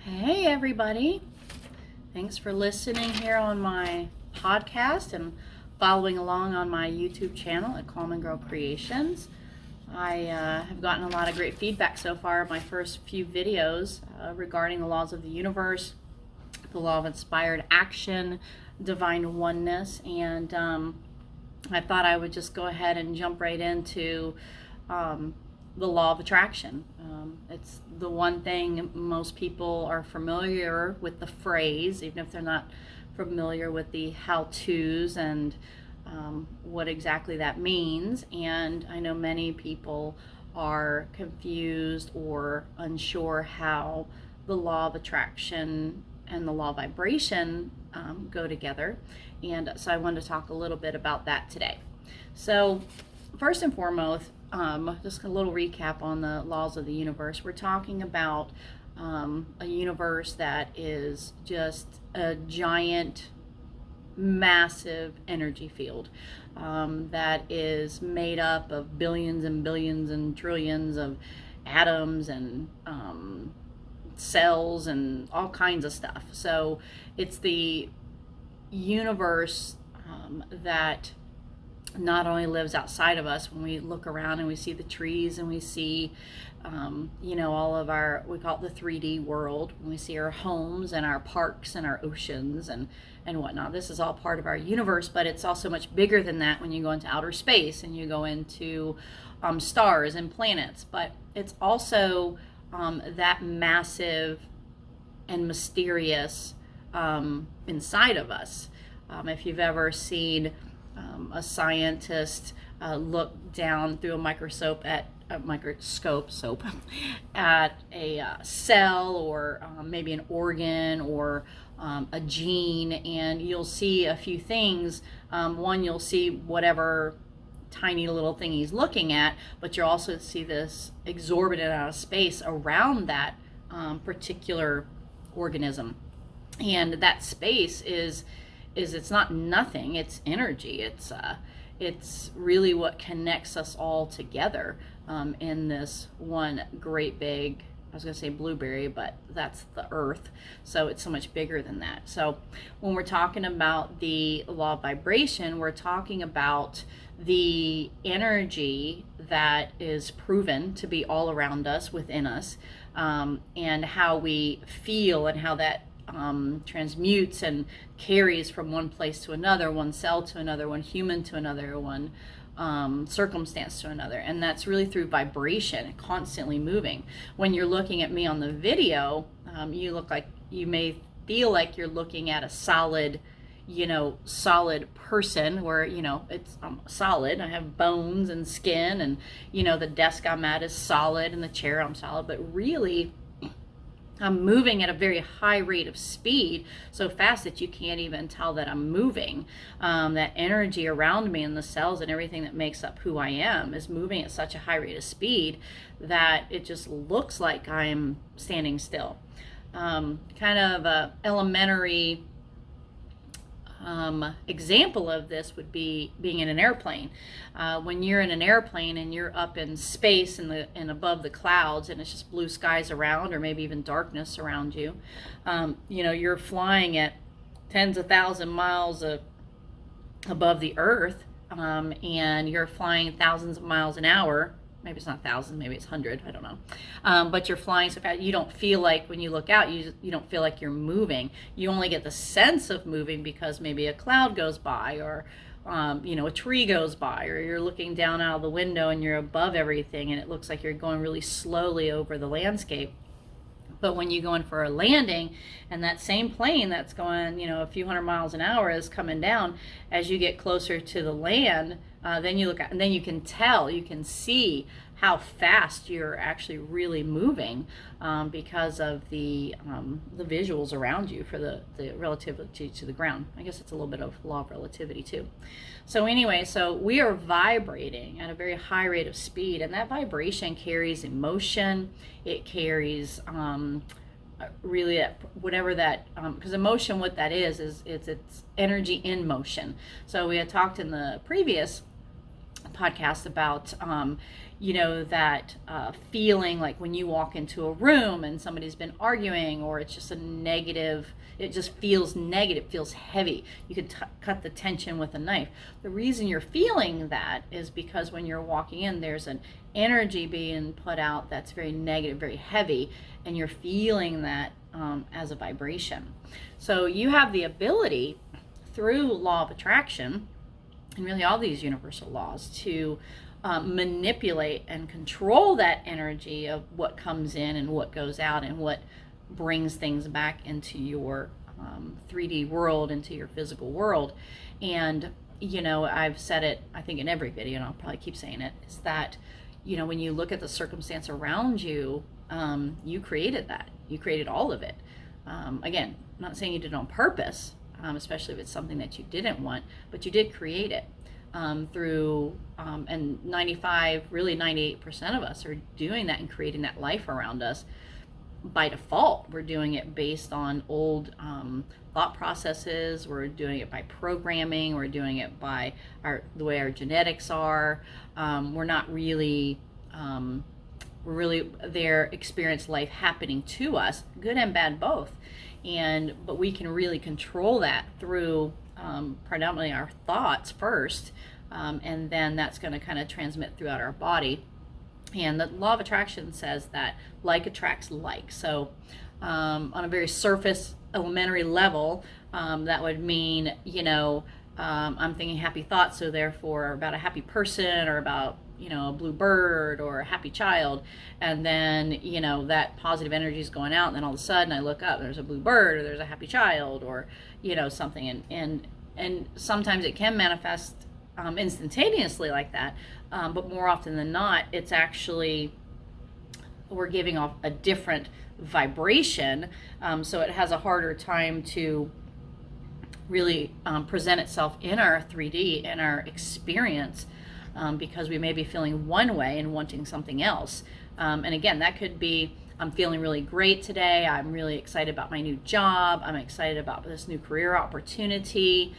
Hey everybody, thanks for listening here on my podcast and following along on my YouTube channel at CommonGirl Creations. I have gotten a lot of great feedback so far. My first few videos regarding the laws of the universe, the law of inspired action, divine oneness, and I thought I would just go ahead and jump right into the law of attraction. It's the one thing most people are familiar with the phrase, even if they're not familiar with the how-tos and what exactly that means. And I know many people are confused or unsure how the law of attraction and the law of vibration go together. And so I wanted to talk a little bit about that today. So first and foremost, just a little recap on the laws of the universe. We're talking about a universe that is just a giant, massive energy field that is made up of billions and billions and trillions of atoms and cells and all kinds of stuff. So it's the universe that not only lives outside of us. When we look around and we see the trees and we see all of our, we call it the 3D world, when we see our homes and our parks and our oceans and whatnot. This is all part of our universe, but it's also much bigger than that when you go into outer space and you go into stars and planets. But it's also that massive and mysterious inside of us. If you've ever seen a scientist look down through a microscope at a cell or maybe an organ or a gene, and you'll see a few things. One, you'll see whatever tiny little thing he's looking at, but you'll also see this exorbitant amount of space around that particular organism. And that space is it's not nothing, it's energy. It's really what connects us all together in this one great big, I was going to say blueberry, but that's the earth. So it's so much bigger than that. So when we're talking about the law of vibration, we're talking about the energy that is proven to be all around us, within us, and how we feel and how that transmutes and carries from one place to another, one cell to another, one human to another, one circumstance to another. And that's really through vibration, constantly moving. When you're looking at me on the video, you may feel like you're looking at a solid person where, it's solid. I have bones and skin, and, the desk I'm at is solid and the chair I'm solid, but really I'm moving at a very high rate of speed, so fast that you can't even tell that I'm moving. That energy around me and the cells and everything that makes up who I am is moving at such a high rate of speed that it just looks like I'm standing still. Kind of a elementary example of this would be being in an airplane. When you're in an airplane and you're up in space and above the clouds, and it's just blue skies around, or maybe even darkness around you, you're flying at tens of thousands of miles above the earth, and you're flying thousands of miles an hour. Maybe it's not 1,000, maybe it's 100, I don't know. But you're flying so fast, you don't feel like, when you look out, you don't feel like you're moving. You only get the sense of moving because maybe a cloud goes by, or a tree goes by, or you're looking down out of the window and you're above everything and it looks like you're going really slowly over the landscape. But when you go in for a landing and that same plane that's going, a few hundred miles an hour is coming down, as you get closer to the land, then you look at, and then you can see how fast you're actually really moving, because of the visuals around you for the relativity to the ground. I guess it's a little bit of law of relativity too. So anyway, so we are vibrating at a very high rate of speed, and that vibration carries emotion. It carries really whatever that, because emotion, what that is it's energy in motion. So we had talked in the previous podcast about that feeling like when you walk into a room and somebody's been arguing, or it's just a negative, it just feels negative, feels heavy. You could cut the tension with a knife. The reason you're feeling that is because when you're walking in, there's an energy being put out that's very negative, very heavy, and you're feeling that as a vibration. So you have the ability through law of attraction and really all these universal laws to manipulate and control that energy of what comes in and what goes out and what brings things back into your 3D world, into your physical world. And I've said it, I think, in every video, and I'll probably keep saying it, is that when you look at the circumstance around you, you created that. You created all of it. Again, I'm not saying you did it on purpose, especially if it's something that you didn't want, but you did create it. Through and 95, really 98% of us are doing that and creating that life around us by default. We're doing it based on old thought processes. We're doing it by programming. We're doing it by the way our genetics are. We're not really we're really there, experience life happening to us, good and bad both. But we can really control that through predominantly our thoughts first, and then that's going to kind of transmit throughout our body. And the law of attraction says that like attracts like. So on a very surface elementary level, that would mean I'm thinking happy thoughts, so therefore about a happy person, or about a blue bird or a happy child, and then that positive energy is going out, and then all of a sudden I look up, there's a blue bird, or there's a happy child, or something, and sometimes it can manifest instantaneously like that, but more often than not, it's actually we're giving off a different vibration, so it has a harder time to really present itself in our 3D, in our experience, because we may be feeling one way and wanting something else. And again, that could be, I'm feeling really great today. I'm really excited about my new job. I'm excited about this new career opportunity.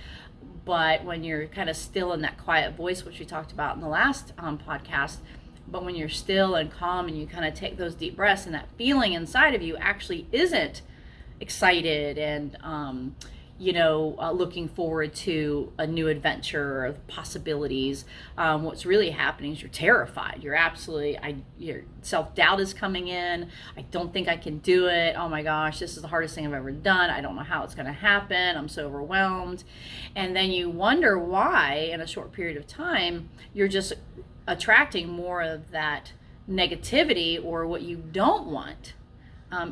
But when you're kind of still in that quiet voice, which we talked about in the last podcast, but when you're still and calm and you kind of take those deep breaths, and that feeling inside of you actually isn't excited and looking forward to a new adventure or possibilities. What's really happening is you're terrified. You're absolutely, your self-doubt is coming in. I don't think I can do it. Oh my gosh, this is the hardest thing I've ever done. I don't know how it's going to happen. I'm so overwhelmed. And then you wonder why, in a short period of time, you're just attracting more of that negativity or what you don't want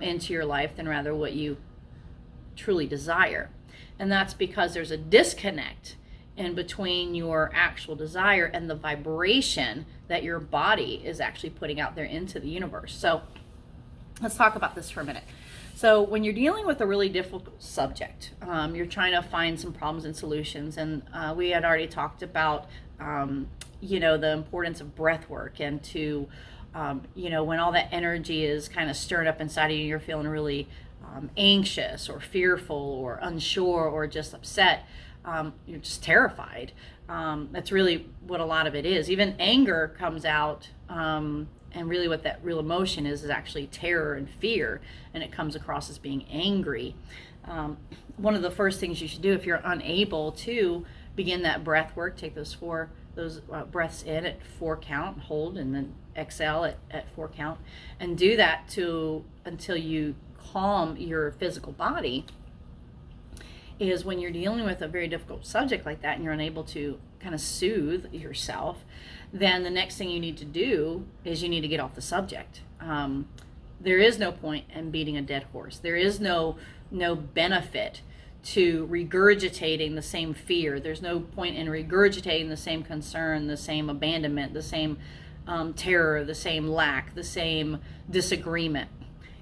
into your life than rather what you truly desire. And that's because there's a disconnect in between your actual desire and the vibration that your body is actually putting out there into the universe. So let's talk about this for a minute. So when you're dealing with a really difficult subject, you're trying to find some problems and solutions. And we had already talked about, the importance of breath work, and to, when all that energy is kind of stirred up inside of you, you're feeling really anxious or fearful or unsure or just upset, you're just terrified. That's really what a lot of it is. Even anger comes out, and really what that real emotion is actually terror and fear, and it comes across as being angry. One of the first things you should do if you're unable to begin that breath work, take those breaths in at 4 count, hold, and then exhale at 4 count, and do that until you calm your physical body. Is when you're dealing with a very difficult subject like that and you're unable to kind of soothe yourself, then the next thing you need to do is you need to get off the subject. There is no point in beating a dead horse. There is no benefit to regurgitating the same fear. There's no point in regurgitating the same concern, the same abandonment, the same terror, the same lack, the same disagreement.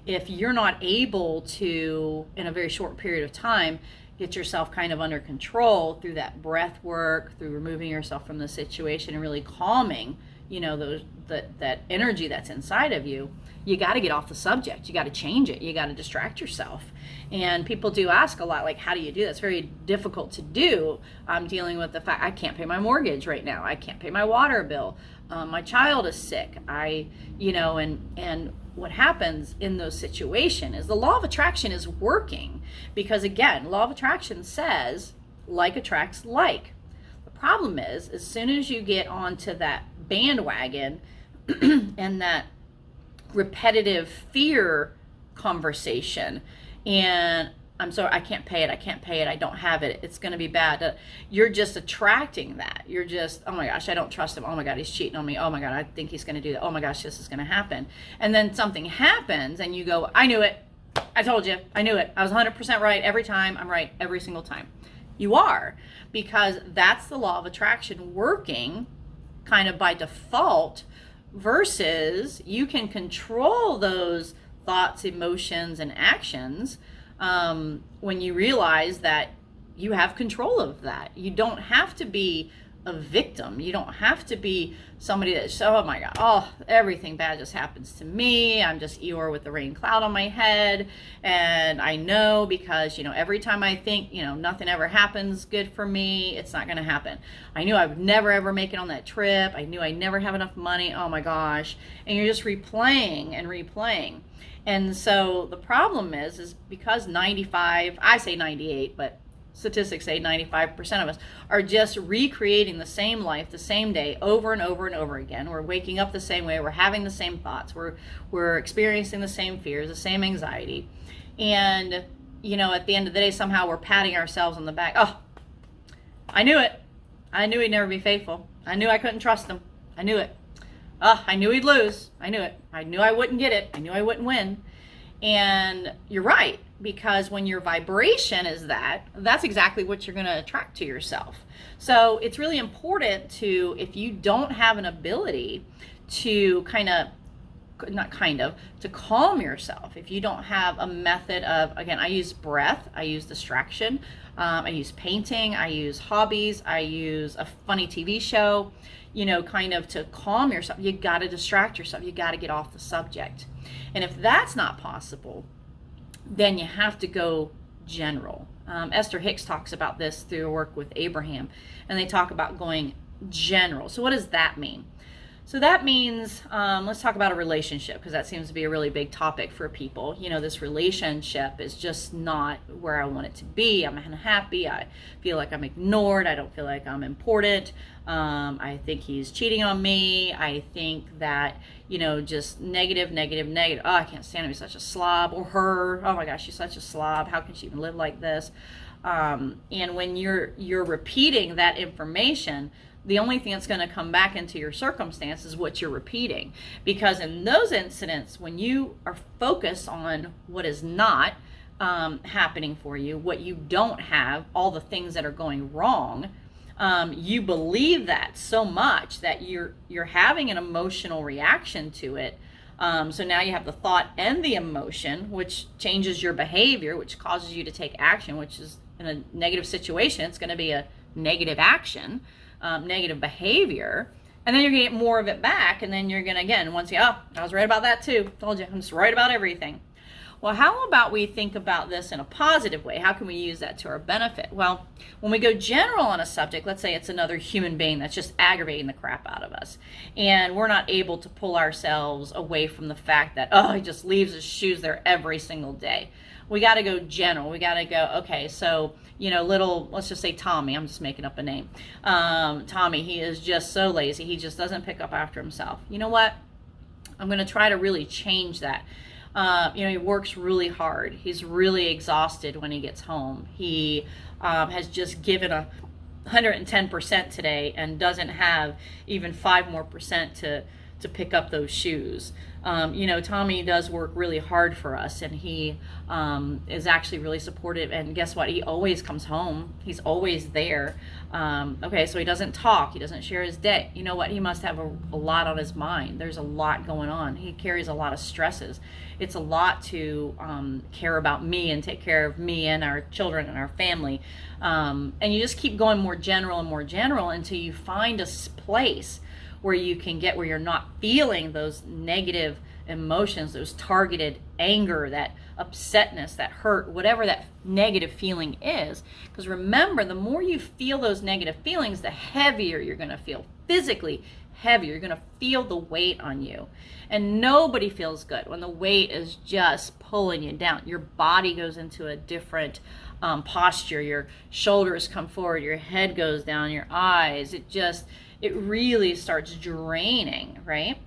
If you're not able to, in a very short period of time, get yourself kind of under control through that breath work, through removing yourself from the situation and really calming, that energy that's inside of you, you got to get off the subject. You got to change it. You got to distract yourself. And people do ask a lot, like, how do you do that? It's very difficult to do. I'm dealing with the fact I can't pay my mortgage right now. I can't pay my water bill. My child is sick. And what happens in those situations is the law of attraction is working, because again, law of attraction says like attracts like. The problem is, as soon as you get onto that bandwagon and that repetitive fear conversation, and I'm sorry, I can't pay it, I don't have it, it's going to be bad, you're just attracting that. You're just, oh my gosh, I don't trust him, oh my god, he's cheating on me, oh my god, I think he's going to do that, oh my gosh, this is going to happen. And then something happens and you go, I knew it, I told you, I knew it, I was 100% right every time, I'm right every single time. You are, because that's the law of attraction working kind of by default, versus you can control those thoughts, emotions, and actions when you realize that you have control of that. You don't have to be a victim. You don't have to be somebody that's, oh my god, oh, everything bad just happens to me. I'm just Eeyore with the rain cloud on my head. And I know, because, every time I think, nothing ever happens good for me, it's not going to happen. I knew I would never ever make it on that trip. I knew I'd never have enough money. Oh my gosh. And you're just replaying and replaying. And so the problem is because 95, I say 98, but statistics say 95% of us are just recreating the same life, the same day, over and over and over again. We're waking up the same way. We're having the same thoughts. We're experiencing the same fears, the same anxiety. And, at the end of the day, somehow we're patting ourselves on the back. Oh, I knew it. I knew he'd never be faithful. I knew I couldn't trust him. I knew it. Oh, I knew he'd lose. I knew it. I knew I wouldn't get it. I knew I wouldn't win. And you're right, because when your vibration is that's exactly what you're going to attract to yourself. So it's really important to, if you don't have an ability to to calm yourself, if you don't have a method of, again, I use breath, I use distraction, I use painting, I use hobbies, I use a funny TV show, to calm yourself. You got to distract yourself. You got to get off the subject. And if that's not possible, then you have to go general. Esther Hicks talks about this through her work with Abraham, and they talk about going general. So what does that mean? So that means, let's talk about a relationship, because that seems to be a really big topic for people. This relationship is just not where I want it to be. I'm unhappy. I feel like I'm ignored. I don't feel like I'm important. I think he's cheating on me. I think that, just negative. Oh, I can't stand him. He's such a slob. Or her. Oh my gosh, she's such a slob. How can she even live like this? And when you're repeating that information, the only thing that's going to come back into your circumstance is what you're repeating. Because in those incidents, when you are focused on what is not happening for you, what you don't have, all the things that are going wrong, you believe that so much that you're having an emotional reaction to it. So now you have the thought and the emotion, which changes your behavior, which causes you to take action, which is, in a negative situation, it's going to be a negative action. Negative behavior, and then you're gonna get more of it back, and then you're gonna, again, once you, oh, I was right about that too, told you, I'm just right about everything. Well, how about we think about this in a positive way? How can we use that to our benefit? Well, when we go general on a subject, let's say it's another human being that's just aggravating the crap out of us, and we're not able to pull ourselves away from the fact that, oh, he just leaves his shoes there every single day. We got to go general. We got to go, okay, so, let's just say Tommy. I'm just making up a name. Tommy, he is just so lazy. He just doesn't pick up after himself. You know what? I'm going to try to really change that. He works really hard. He's really exhausted when he gets home. He has just given 110% today and doesn't have even 5% more to pick up those shoes. Tommy does work really hard for us, and he is actually really supportive, and guess what? He always comes home. He's always there. Okay, so he doesn't talk. He doesn't share his day. You know what? He must have a lot on his mind. There's a lot going on. He carries a lot of stresses. It's a lot to care about me and take care of me and our children and our family. And you just keep going more general and more general until you find a place where you can get where you're not feeling those negative emotions, those targeted anger, that upsetness, that hurt, whatever that negative feeling is. Because remember, the more you feel those negative feelings, the heavier you're going to feel, physically heavier. You're going to feel the weight on you. And nobody feels good when the weight is just pulling you down. Your body goes into a different posture. Your shoulders come forward, your head goes down, your eyes, it really starts draining, right?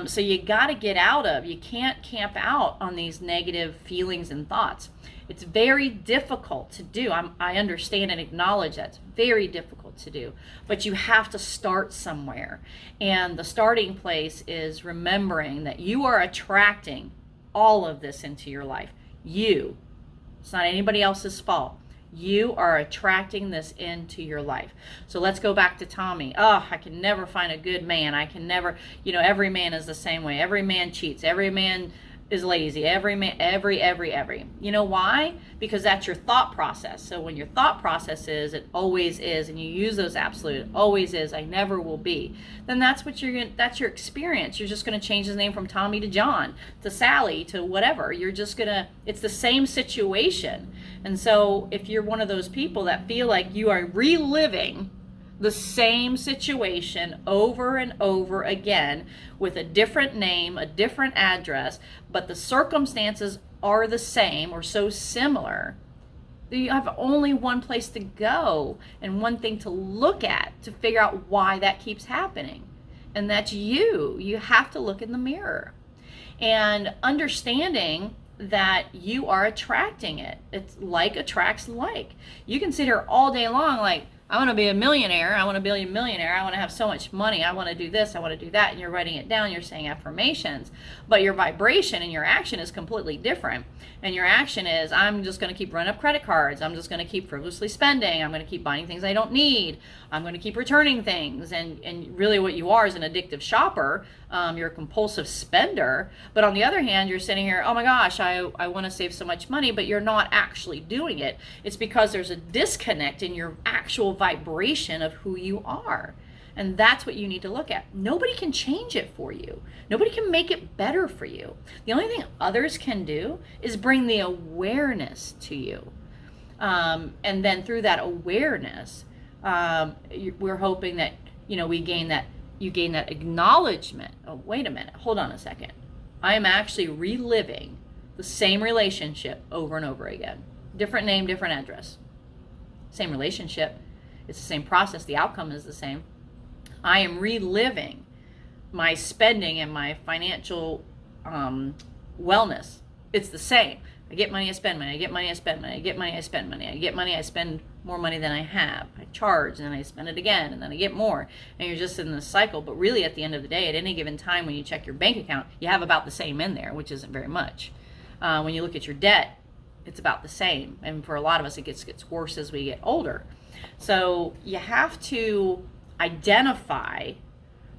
So you got to get out of, you can't camp out on these negative feelings and thoughts. It's very difficult to do. I understand and acknowledge that's very difficult to do, but you have to start somewhere. And the starting place is remembering that you are attracting all of this into your life. It's not anybody else's fault. You are attracting this into your life. So let's go back to Tommy. Oh, I can never find a good man. I can never, every man is the same way. Every man cheats. Every man is lazy. Every man, every. You know why? Because that's your thought process. So when your thought process is, it always is, and you use those absolute, it always is, I never will be, then that's what that's your experience. You're just going to change his name from Tommy to John, to Sally, to whatever. It's the same situation. And so if you're one of those people that feel like you are reliving the same situation over and over again with a different name, a different address, but the circumstances are the same or so similar, you have only one place to go and one thing to look at to figure out why that keeps happening. And that's you. You have to look in the mirror and understanding that you are attracting it. It's like attracts like. You can sit here all day long like, I want to be a millionaire. I want to be a millionaire. I want to have so much money. I want to do this. I want to do that. And you're writing it down. You're saying affirmations. But your vibration and your action is completely different. And your action is, I'm just going to keep running up credit cards. I'm just going to keep frivolously spending. I'm going to keep buying things I don't need. I'm going to keep returning things. And really what you are is an addictive shopper. You're a compulsive spender. But on the other hand, you're sitting here, oh my gosh, I want to save so much money, but you're not actually doing it. It's because there's a disconnect in your actual vibration of who you are. And that's what you need to look at. Nobody can change it for you. Nobody can make it better for you. The only thing others can do is bring the awareness to you. And then through that awareness, we're hoping that, you gain that acknowledgement. Oh, wait a minute. Hold on a second. I am actually reliving the same relationship over and over again. Different name, different address. Same relationship. It's the same process. The outcome is the same. I am reliving my spending and my financial wellness. It's the same. I get money, I spend money. I get money, I spend money. I get money, I spend money. I get money, I spend more money than I have. I charge, and then I spend it again, and then I get more. And you're just in this cycle. But really, at the end of the day, at any given time when you check your bank account, you have about the same in there, which isn't very much. When you look at your debt, it's about the same. And for a lot of us, it gets worse as we get older. So you have to identify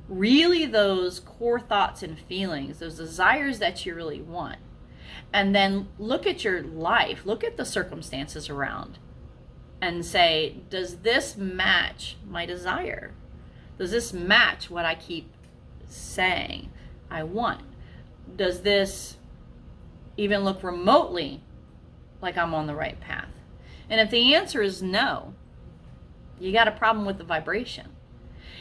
really those core thoughts and feelings, those desires that you really want. And then look at your life, look at the circumstances around and say, does this match my desire? Does this match what I keep saying I want? Does this even look remotely like I'm on the right path? And if the answer is no, you got a problem with the vibration.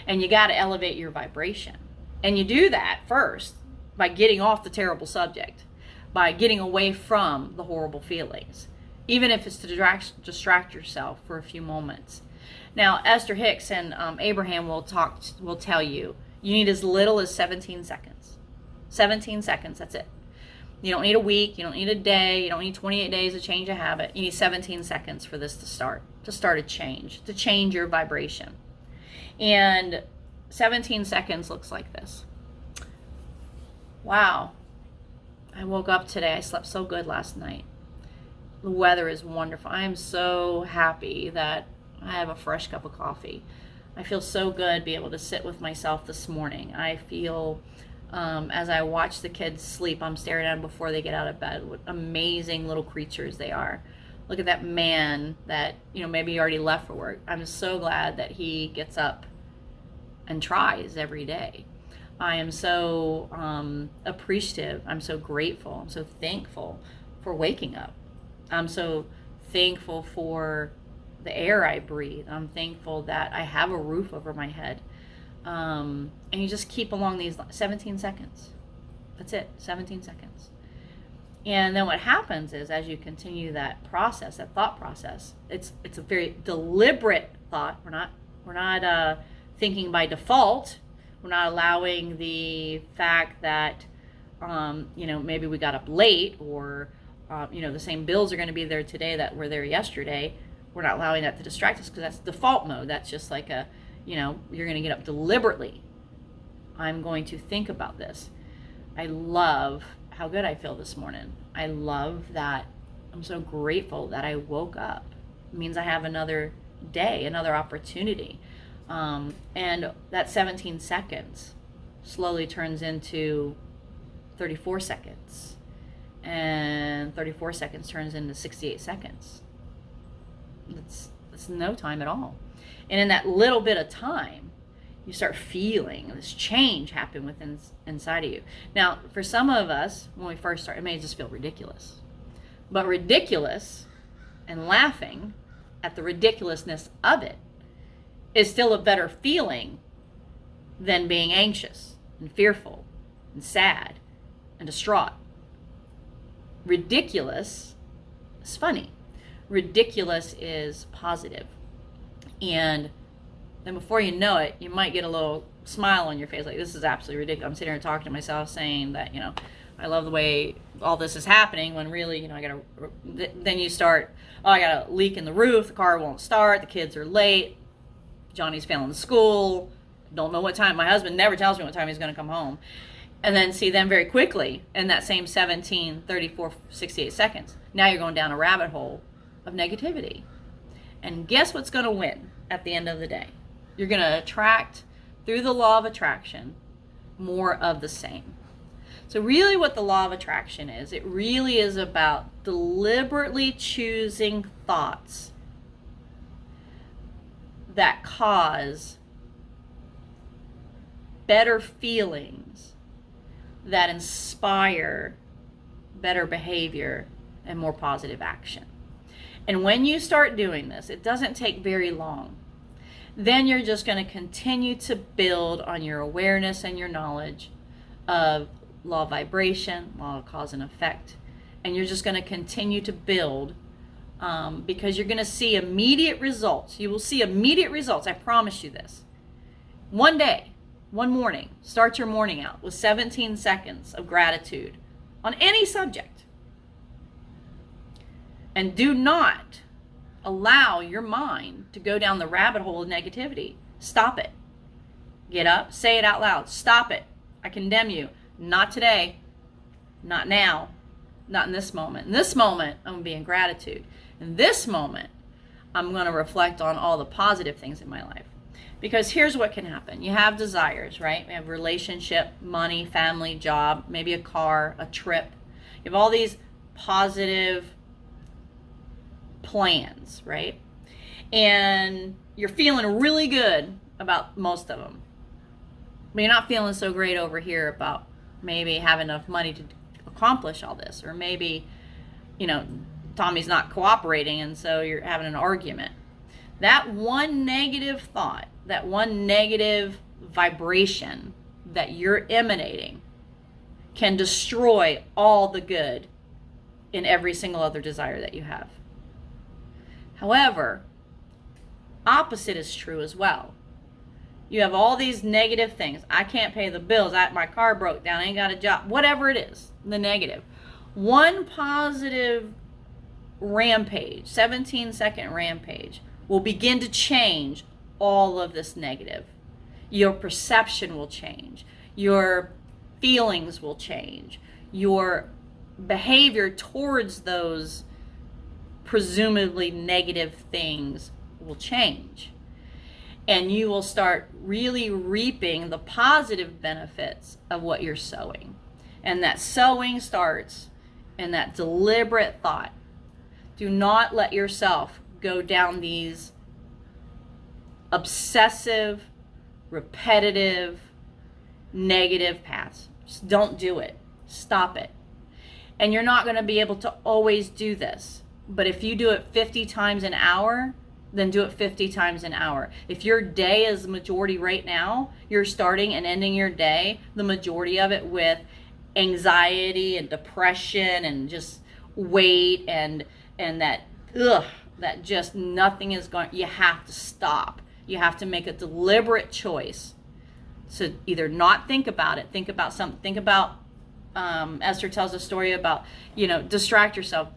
And you got to elevate your vibration. And you do that first by getting off the terrible subject, by getting away from the horrible feelings, even if it's to distract yourself for a few moments. Now, Esther Hicks and Abraham will tell you, you need as little as 17 seconds. 17 seconds, that's it. You don't need a week, you don't need a day, you don't need 28 days to change a habit. You need 17 seconds for this to start a change, to change your vibration. And 17 seconds looks like this. Wow. I woke up today. I slept so good last night. The weather is wonderful. I am so happy that I have a fresh cup of coffee. I feel so good to be able to sit with myself this morning. I feel, as I watch the kids sleep, I'm staring at them before they get out of bed. What amazing little creatures they are. Look at that man that, maybe he already left for work. I'm so glad that he gets up and tries every day. I am so appreciative. I'm so grateful. I'm so thankful for waking up. I'm so thankful for the air I breathe. I'm thankful that I have a roof over my head. And you just keep along these 17 seconds. That's it, 17 seconds. And then what happens is, as you continue that process, that thought process, it's a very deliberate thought. We're not thinking by default. We're not allowing the fact that maybe we got up late, or the same bills are going to be there today that were there yesterday. We're not allowing that to distract us, because that's default mode. That's just like you're going to get up deliberately. I'm going to think about this. I love how good I feel this morning. I love that. I'm so grateful that I woke up. It means I have another day, another opportunity. And that 17 seconds slowly turns into 34 seconds. And 34 seconds turns into 68 seconds. It's no time at all. And in that little bit of time, you start feeling this change happen inside of you. Now, for some of us, when we first start, it may just feel ridiculous. But ridiculous and laughing at the ridiculousness of it is still a better feeling than being anxious and fearful and sad and distraught. Ridiculous is funny. Ridiculous is positive. And then before you know it, you might get a little smile on your face, like, this is absolutely ridiculous. I'm sitting here talking to myself saying that, I love the way all this is happening, when really, then you start, I got a leak in the roof, the car won't start, the kids are late, Johnny's failing school, don't know what time, my husband never tells me what time he's going to come home. And then very quickly, in that same 17, 34, 68 seconds, now you're going down a rabbit hole of negativity. And guess what's going to win at the end of the day? You're going to attract, through the law of attraction, more of the same. So really what the law of attraction is, it really is about deliberately choosing thoughts that cause better feelings, that inspire better behavior and more positive action. And when you start doing this, it doesn't take very long. Then you're just going to continue to build on your awareness and your knowledge of law of vibration, law of cause and effect. And you're just going to continue to build because you're going to see immediate results. You will see immediate results. I promise you this. One day, one morning, start your morning out with 17 seconds of gratitude on any subject. And do not allow your mind to go down the rabbit hole of negativity. Stop it. Get up, say it out loud. Stop it. I condemn you. Not today. Not now. Not in this moment. In this moment, I'm going to be in gratitude. In this moment, I'm going to reflect on all the positive things in my life. Because here's what can happen. You have desires, right? You have relationship, money, family, job, maybe a car, a trip. You have all these positive plans, right? And you're feeling really good about most of them. But you're not feeling so great over here about maybe having enough money to accomplish all this. Or maybe, Tommy's not cooperating and so you're having an argument. That one negative thought, that one negative vibration that you're emanating can destroy all the good in every single other desire that you have. However, opposite is true as well. You have all these negative things. I can't pay the bills. My car broke down. I ain't got a job. Whatever it is, the negative. One positive rampage, 17-second rampage, will begin to change all of this negative. Your perception will change. Your feelings will change. Your behavior towards those presumably negative things will change. And you will start really reaping the positive benefits of what you're sowing. And that sowing starts in that deliberate thought. Do not let yourself go down these obsessive, repetitive, negative paths. Just don't do it. Stop it. And you're not going to be able to always do this. But if you do it 50 times an hour, then do it 50 times an hour. If your day is the majority right now, you're starting and ending your day, the majority of it with anxiety and depression and just weight and that just nothing is going, you have to stop. You have to make a deliberate choice. So either not think about it, think about something, think about, Esther tells a story about, distract yourself.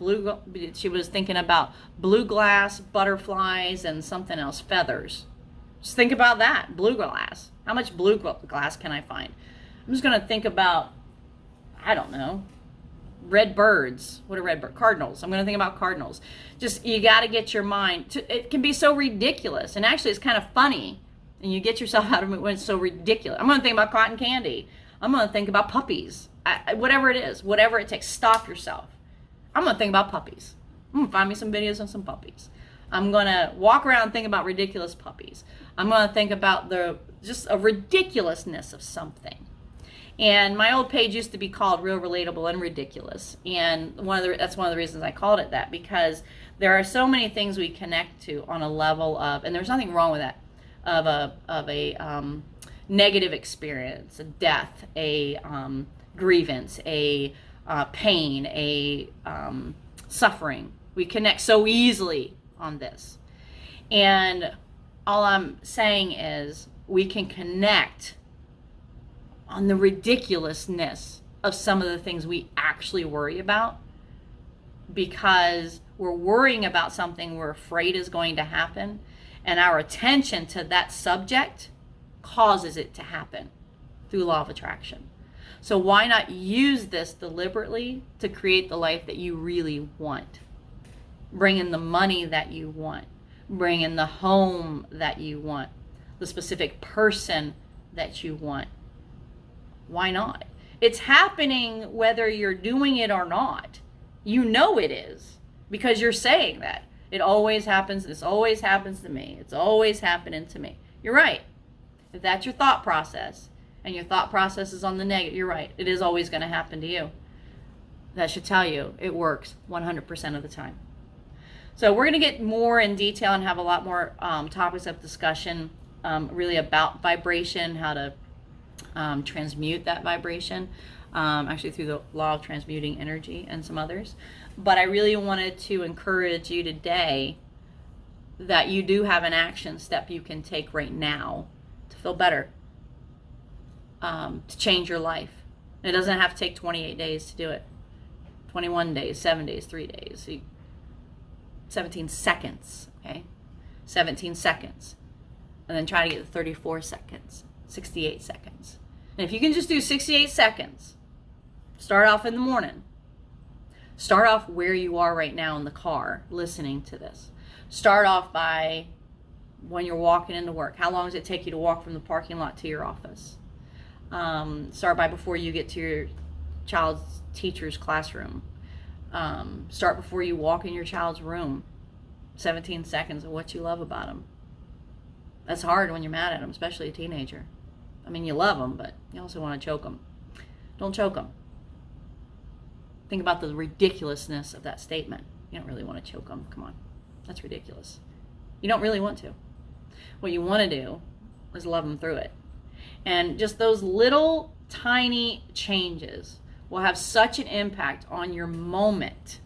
She was thinking about blue glass, butterflies, and something else, feathers. Just think about that, blue glass. How much blue glass can I find? I'm just going to think about, I don't know, red birds. What are red birds? Cardinals. I'm going to think about cardinals. Just, you got to get your mind to, it can be so ridiculous. And actually it's kind of funny. And you get yourself out of it when it's so ridiculous. I'm going to think about cotton candy. I'm going to think about puppies. Whatever it is, whatever it takes, stop yourself. I'm going to think about puppies. I'm going to find me some videos on some puppies. I'm going to walk around and think about ridiculous puppies. I'm going to think about just a ridiculousness of something. And my old page used to be called Real Relatable and Ridiculous. And that's one of the reasons I called it that, because there are so many things we connect to on a level of, and there's nothing wrong with that, of a negative experience, a death, a grievance, a pain, a suffering. We connect so easily on this. And all I'm saying is we can connect on the ridiculousness of some of the things we actually worry about, because we're worrying about something we're afraid is going to happen, and our attention to that subject causes it to happen through law of attraction. So why not use this deliberately to create the life that you really want? Bring in the money that you want. Bring in the home that you want. The specific person that you want. Why not? It's happening whether you're doing it or not. You know it is, because you're saying that. It always happens. This always happens to me. It's always happening to me. You're right. If that's your thought process, and your thought process is on the negative, you're right. It is always going to happen to you. That should tell you it works 100% of the time. So we're going to get more in detail and have a lot more topics of discussion really about vibration, how to transmute that vibration, actually through the law of transmuting energy and some others. But I really wanted to encourage you today that you do have an action step you can take right now to feel better, to change your life. It doesn't have to take 28 days to do it. 21 days, 7 days, 3 days. 17 seconds, okay? 17 seconds. And then try to get to 34 seconds, 68 seconds. And if you can just do 68 seconds, start off in the morning. Start off where you are right now in the car listening to this. Start off by when you're walking into work. How long does it take you to walk from the parking lot to your office? Start by before you get to your child's teacher's classroom. Start before you walk in your child's room. 17 seconds of what you love about them. That's hard when you're mad at them, especially a teenager. I mean, you love them, but you also want to choke them. Don't choke them. Think about the ridiculousness of that statement. You don't really want to choke them. Come on. That's ridiculous. You don't really want to. What you want to do is love them through it. And just those little tiny changes will have such an impact on your moment.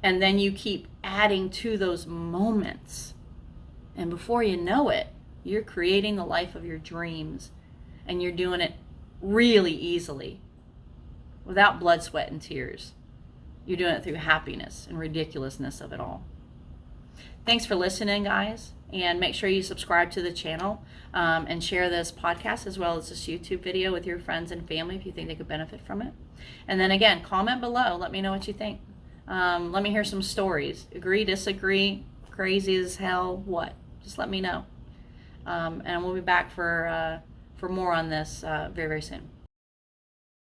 And then you keep adding to those moments. And before you know it, you're creating the life of your dreams. And you're doing it really easily, without blood, sweat, and tears. You're doing it through happiness and ridiculousness of it all. Thanks for listening, guys. And make sure you subscribe to the channel and share this podcast as well as this YouTube video with your friends and family if you think they could benefit from it. And then again, comment below. Let me know what you think. Let me hear some stories. Agree, disagree, crazy as hell, what? Just let me know. And we'll be back for more on this very, very soon.